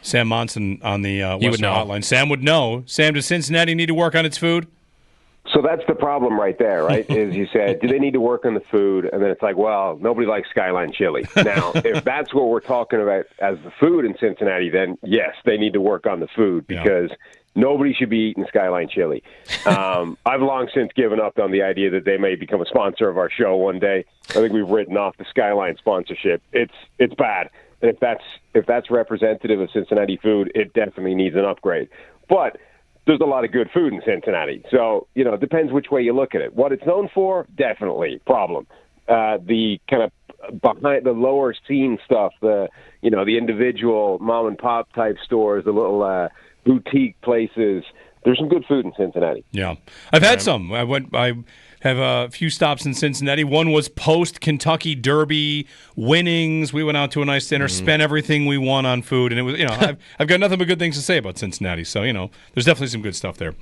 Sam Monson on the He would Western know. Hotline. Sam would know. Sam, does Cincinnati need to work on its food? So that's the problem right there, right? Is you said, do they need to work on the food? And then it's like, well, nobody likes Skyline chili. Now, if that's what we're talking about as the food in Cincinnati, then yes, they need to work on the food because nobody should be eating Skyline chili. I've long since given up on the idea that they may become a sponsor of our show one day. I think we've written off the Skyline sponsorship. It's bad. And if that's representative of Cincinnati food, it definitely needs an upgrade. But there's a lot of good food in Cincinnati. So, it depends which way you look at it. What it's known for, definitely, problem. The kind of behind the lower scene stuff, the individual mom and pop type stores, the little boutique places, there's some good food in Cincinnati. Yeah. I've had some. I have a few stops in Cincinnati. One was post-Kentucky Derby winnings. We went out to a nice dinner, spent everything we won on food, and it was, I've got nothing but good things to say about Cincinnati. So, there's definitely some good stuff there.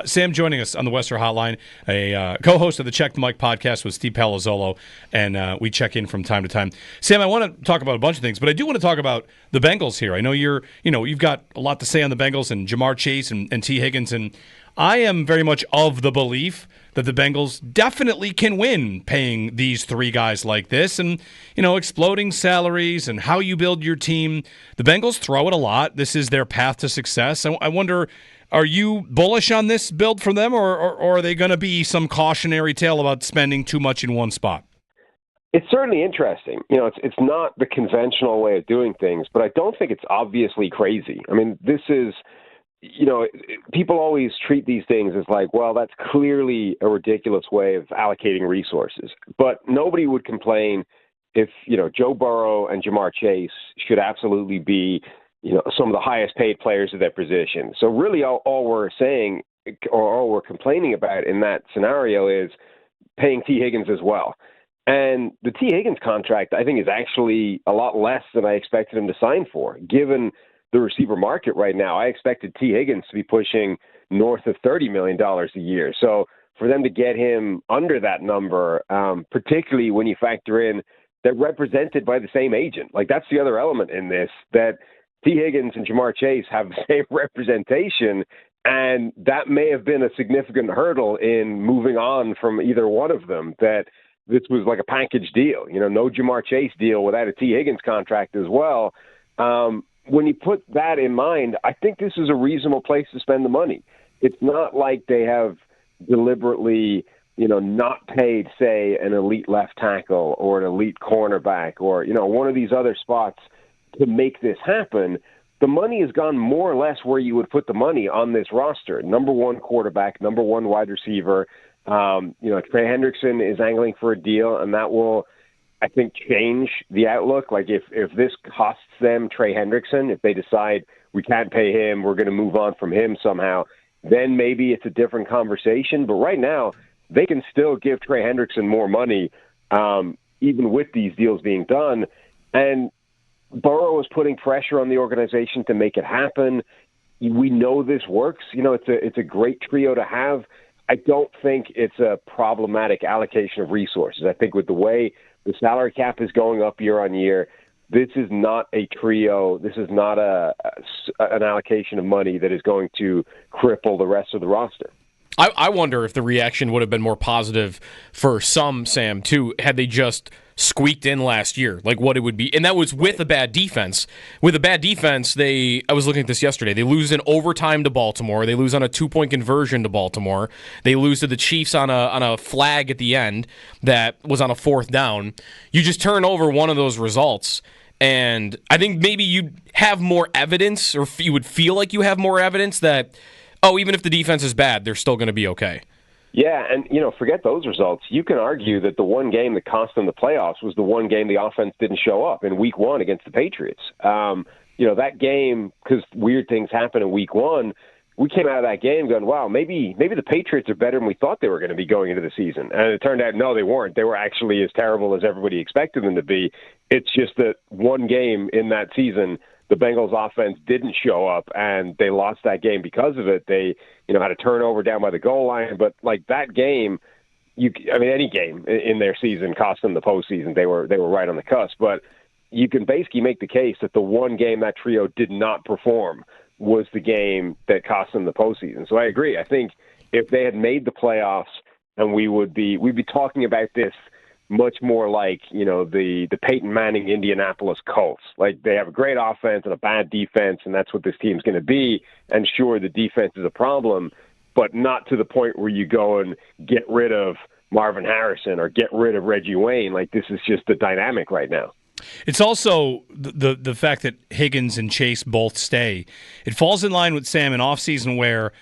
Sam joining us on the Western Hotline, a co-host of the Check the Mic podcast with Steve Palazzolo, and we check in from time to time. Sam, I want to talk about a bunch of things, but I do want to talk about the Bengals here. I know you've got a lot to say on the Bengals and Jamar Chase and T. Higgins, and I am very much of the belief that the Bengals definitely can win paying these three guys like this and, exploding salaries and how you build your team. The Bengals throw it a lot. This is their path to success. I wonder, are you bullish on this build for them, or are they going to be some cautionary tale about spending too much in one spot? It's certainly interesting. It's not the conventional way of doing things, but I don't think it's obviously crazy. I mean, this is... people always treat these things as like, well, that's clearly a ridiculous way of allocating resources. But nobody would complain if, Joe Burrow and Jamar Chase should absolutely be, some of the highest paid players of their position. So really all we're saying or all we're complaining about in that scenario is paying T. Higgins as well. And the T. Higgins contract, I think, is actually a lot less than I expected him to sign for, given the receiver market right now. I expected T. Higgins to be pushing north of $30 million a year. So for them to get him under that number, particularly when you factor in they're represented by the same agent, like that's the other element in this, that T. Higgins and Jamar Chase have the same representation, and that may have been a significant hurdle in moving on from either one of them, that this was like a package deal, no Jamar Chase deal without a T. Higgins contract as well. When you put that in mind, I think this is a reasonable place to spend the money. It's not like they have deliberately, not paid, say, an elite left tackle or an elite cornerback or, one of these other spots to make this happen. The money has gone more or less where you would put the money on this roster. Number one quarterback, number one wide receiver. Trey Hendrickson is angling for a deal, and that will, I think, change the outlook. Like if this costs them Trey Hendrickson, if they decide we can't pay him, we're going to move on from him somehow, then maybe it's a different conversation. But right now, they can still give Trey Hendrickson more money, even with these deals being done. And Burrow is putting pressure on the organization to make it happen. We know this works. It's a great trio to have. I don't think it's a problematic allocation of resources. I think with the way the salary cap is going up year on year, this is not a trio. This is not an allocation of money that is going to cripple the rest of the roster. I wonder if the reaction would have been more positive for some, Sam, too, had they just squeaked in last year, like what it would be. And that was with a bad defense. With a bad defense, I was looking at this yesterday, they lose in overtime to Baltimore. They lose on a 2-point conversion to Baltimore. They lose to the Chiefs on a flag at the end that was on a 4th down. You just turn over one of those results, and I think maybe you'd have more evidence, or you would feel like you have more evidence that, even if the defense is bad, they're still going to be okay. Yeah, and, forget those results. You can argue that the one game that cost them the playoffs was the one game the offense didn't show up in week 1 against the Patriots. That game, because weird things happen in week 1, we came out of that game going, wow, maybe the Patriots are better than we thought they were going to be going into the season. And it turned out, no, they weren't. They were actually as terrible as everybody expected them to be. It's just that one game in that season, the Bengals offense didn't show up, and they lost that game because of it. They, had a turnover down by the goal line, but like that game, any game in their season cost them the postseason. They were right on the cusp. But you can basically make the case that the one game that trio did not perform was the game that cost them the postseason. So I agree. I think if they had made the playoffs, and we'd be talking about this much more like, the Peyton Manning Indianapolis Colts. Like, they have a great offense and a bad defense, and that's what this team's going to be. And sure, the defense is a problem, but not to the point where you go and get rid of Marvin Harrison or get rid of Reggie Wayne. Like, this is just the dynamic right now. It's also the fact that Higgins and Chase both stay. It falls in line with Sam in offseason where,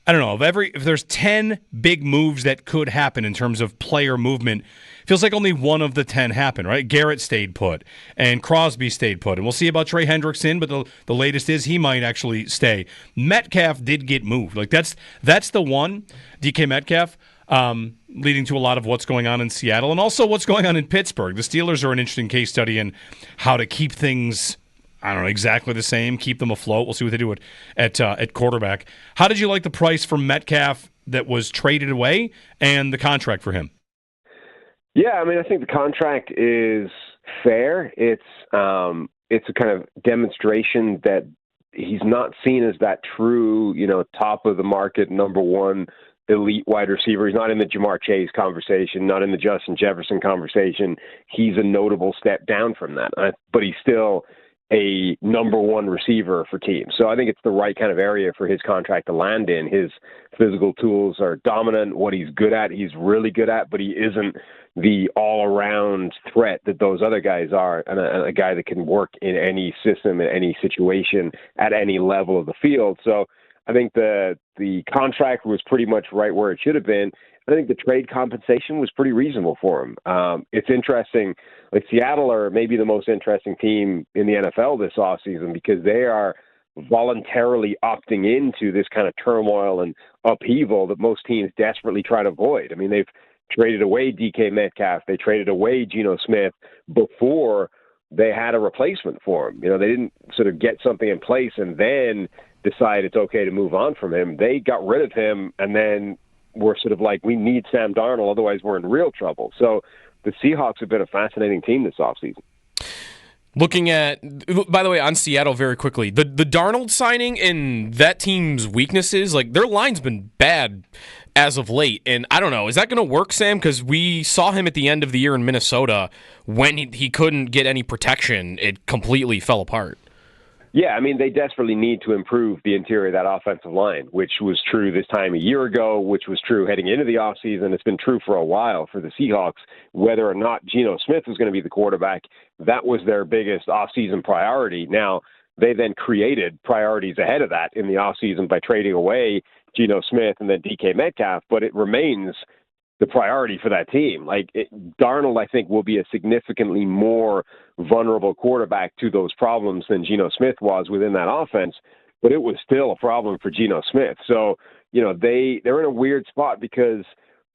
I don't know, if there's 10 big moves that could happen in terms of player movement, it feels like only one of the 10 happened, right? Garrett stayed put, and Crosby stayed put. And we'll see about Trey Hendrickson, but the latest is he might actually stay. Metcalf did get moved. Like, that's the one, DK Metcalf, leading to a lot of what's going on in Seattle and also what's going on in Pittsburgh. The Steelers are an interesting case study in how to keep things, I don't know, exactly the same, keep them afloat. We'll see what they do at quarterback. How did you like the price for Metcalf that was traded away and the contract for him? Yeah, I mean, I think the contract is fair. It's a kind of demonstration that he's not seen as that true, top of the market, number one elite wide receiver. He's not in the Jamar Chase conversation, not in the Justin Jefferson conversation. He's a notable step down from that, but he's still a number one receiver for teams. So I think it's the right kind of area for his contract to land in. His physical tools are dominant. What he's good at, he's really good at, but he isn't the all-around threat that those other guys are, and a guy that can work in any system, in any situation, at any level of the field. So I think the contract was pretty much right where it should have been. I think the trade compensation was pretty reasonable for him. It's interesting. Like, Seattle are maybe the most interesting team in the NFL this offseason because they are voluntarily opting into this kind of turmoil and upheaval that most teams desperately try to avoid. I mean, they've traded away DK Metcalf. They traded away Geno Smith before they had a replacement for him. They didn't sort of get something in place and then decide it's okay to move on from him. They got rid of him and then were sort of like, we need Sam Darnold, otherwise we're in real trouble. So the Seahawks have been a fascinating team this offseason. Looking at, by the way, on Seattle very quickly, the Darnold signing and that team's weaknesses, like, their line's been bad as of late. And I don't know, is that going to work, Sam? Because we saw him at the end of the year in Minnesota when he couldn't get any protection. It completely fell apart. Yeah, I mean, they desperately need to improve the interior of that offensive line, which was true this time a year ago, which was true heading into the offseason. It's been true for a while for the Seahawks. Whether or not Geno Smith was going to be the quarterback, that was their biggest offseason priority. Now, they then created priorities ahead of that in the offseason by trading away Geno Smith and then DK Metcalf, but it remains the priority for that team. Darnold, I think, will be a significantly more vulnerable quarterback to those problems than Geno Smith was within that offense, but it was still a problem for Geno Smith. So, they're in a weird spot because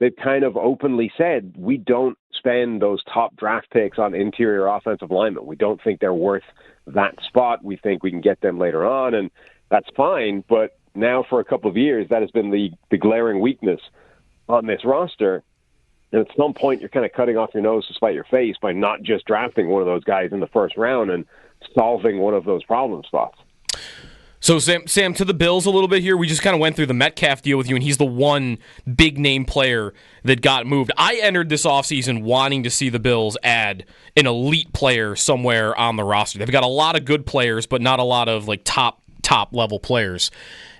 they've kind of openly said, we don't spend those top draft picks on interior offensive linemen. We don't think they're worth that spot. We think we can get them later on, and that's fine. But now for a couple of years, that has been the glaring weakness on this roster. And at some point, you're kind of cutting off your nose to spite your face by not just drafting one of those guys in the first round and solving one of those problem spots. So, Sam, to the Bills a little bit here. We just kind of went through the Metcalf deal with you, and he's the one big-name player that got moved. I entered this offseason wanting to see the Bills add an elite player somewhere on the roster. They've got a lot of good players, but not a lot of top-level players.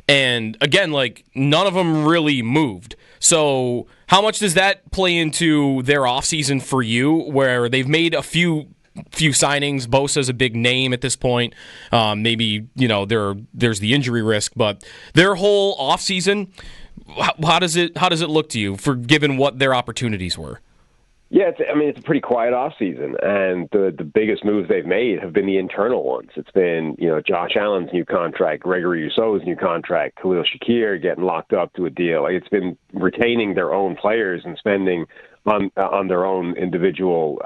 And, again, none of them really moved. So how much does that play into their offseason for you, where they've made a few signings? Bosa's a big name at this point. Maybe, there's the injury risk, but their whole offseason, how does it look to you for given what their opportunities were? Yeah, it's a pretty quiet offseason, and the biggest moves they've made have been the internal ones. It's been, Josh Allen's new contract, Gregory Rousseau's new contract, Khalil Shakir getting locked up to a deal. It's been retaining their own players and spending on their own individual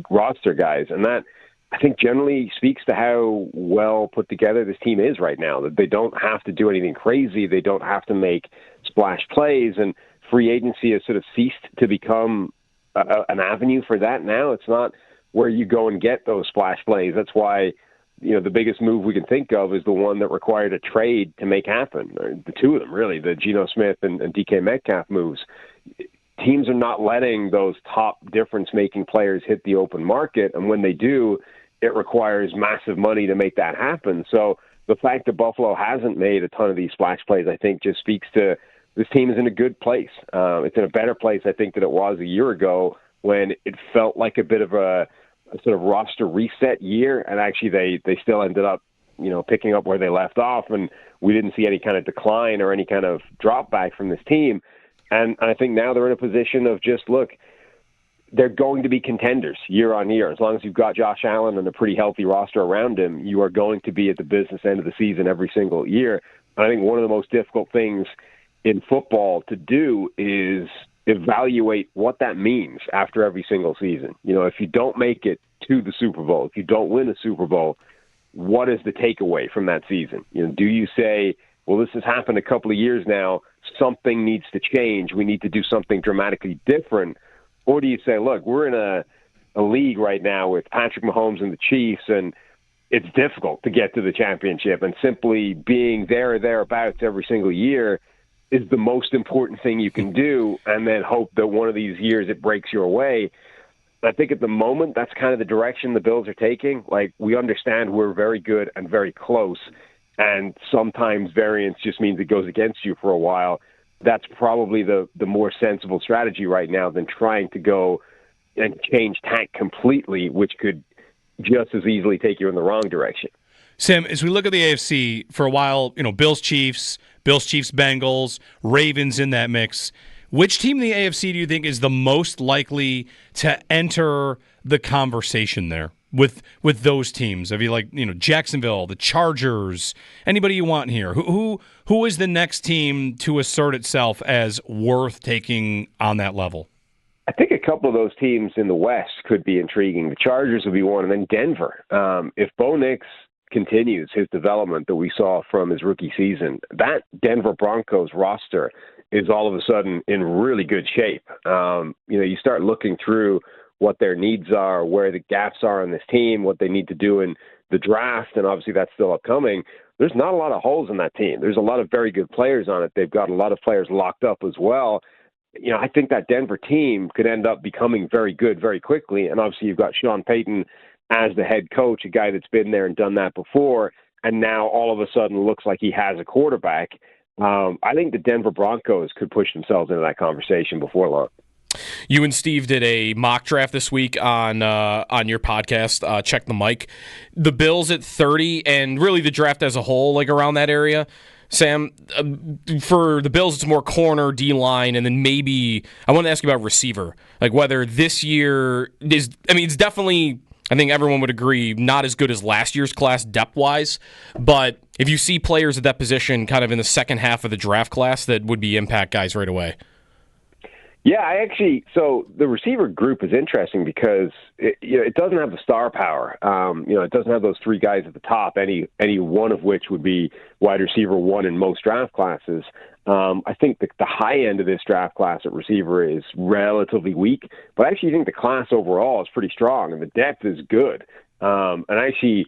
roster guys, and that, I think, generally speaks to how well put together this team is right now, that they don't have to do anything crazy. They don't have to make splash plays, and free agency has sort of ceased to become an avenue for that now. It's not where you go and get those splash plays. That's why, the biggest move we can think of is the one that required a trade to make happen. Or the two of them, really, the Geno Smith and DK Metcalf moves. Teams are not letting those top difference-making players hit the open market, and when they do, it requires massive money to make that happen. So the fact that Buffalo hasn't made a ton of these splash plays, I think, just speaks to this team is in a good place. It's in a better place, I think, than it was a year ago when it felt like a bit of a sort of roster reset year, and actually they still ended up, picking up where they left off, and we didn't see any kind of decline or any kind of drop back from this team. And I think now they're in a position of just, look, they're going to be contenders year on year. As long as you've got Josh Allen and a pretty healthy roster around him, you are going to be at the business end of the season every single year. And I think one of the most difficult things in football to do is evaluate what that means after every single season. If you don't make it to the Super Bowl, if you don't win a Super Bowl, what is the takeaway from that season? Do you say, well, this has happened a couple of years now, something needs to change, we need to do something dramatically different? Or do you say, look, we're in a league right now with Patrick Mahomes and the Chiefs, and it's difficult to get to the championship, and simply being there or thereabouts every single year is the most important thing you can do, and then hope that one of these years it breaks your way. I think at the moment that's kind of the direction the Bills are taking. Like, we understand we're very good and very close, and sometimes variance just means it goes against you for a while. That's probably the more sensible strategy right now than trying to go and change tack completely, which could just as easily take you in the wrong direction. Sam, as we look at the AFC, for a while, Bills, Chiefs, Bengals, Ravens in that mix. Which team in the AFC do you think is the most likely to enter the conversation there with those teams? Have you Jacksonville, the Chargers, anybody you want here? Who is the next team to assert itself as worth taking on that level? I think a couple of those teams in the West could be intriguing. The Chargers would be one, and then Denver. If Bo Nix continues his development that we saw from his rookie season, that Denver Broncos roster is all of a sudden in really good shape. You start looking through what their needs are, where the gaps are on this team, what they need to do in the draft, and obviously that's still upcoming. There's not a lot of holes in that team. There's a lot of very good players on it. They've got a lot of players locked up as well. I think that Denver team could end up becoming very good very quickly, and obviously you've got Sean Payton as the head coach, a guy that's been there and done that before, and now all of a sudden looks like he has a quarterback. I think the Denver Broncos could push themselves into that conversation before long. You and Steve did a mock draft this week on your podcast, Check the Mic. The Bills at 30, and really the draft as a whole, around that area. Sam, for the Bills, it's more corner, D-line, and then maybe I want to ask you about receiver. Whether this year is, it's definitely, I think everyone would agree, not as good as last year's class depth-wise, but if you see players at that position kind of in the second half of the draft class that would be impact guys right away. Yeah, so the receiver group is interesting because it doesn't have the star power. It doesn't have those three guys at the top, any one of which would be wide receiver one in most draft classes. I think the high end of this draft class at receiver is relatively weak, but I actually think the class overall is pretty strong, and the depth is good. And actually,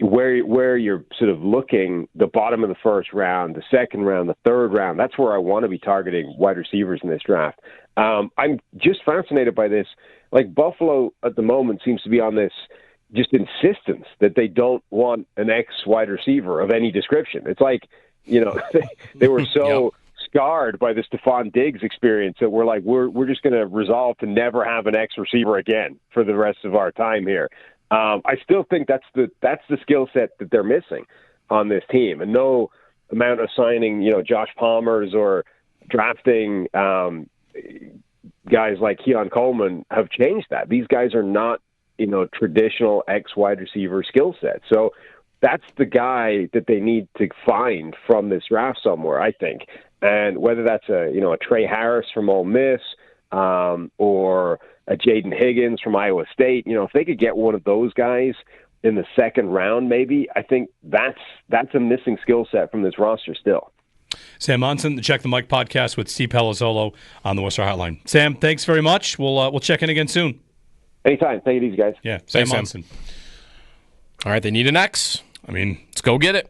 where you're sort of looking, the bottom of the first round, the second round, the third round, that's where I want to be targeting wide receivers in this draft. I'm just fascinated by this. Buffalo at the moment seems to be on this just insistence that they don't want an ex-wide receiver of any description. It's they were so yep. scarred by the Stephon Diggs experience that we're just going to resolve to never have an ex-receiver again for the rest of our time here. I still think that's the skill set that they're missing on this team, and no amount of signing, Josh Palmer's or drafting guys like Keon Coleman have changed that. These guys are not, traditional ex-wide receiver skill set. So that's the guy that they need to find from this draft somewhere, I think. And whether that's a Trey Harris from Ole Miss, or a Jaden Higgins from Iowa State, if they could get one of those guys in the second round, maybe, I think that's a missing skill set from this roster still. Sam Monson, the Check the Mic podcast with Steve Palazzolo on the Worcester Hotline. Sam, thanks very much. We'll check in again soon. Anytime. Take it easy, guys. Yeah, Thanks, Sam Sam. Monson. All right, they need an X. I mean, Let's go get it.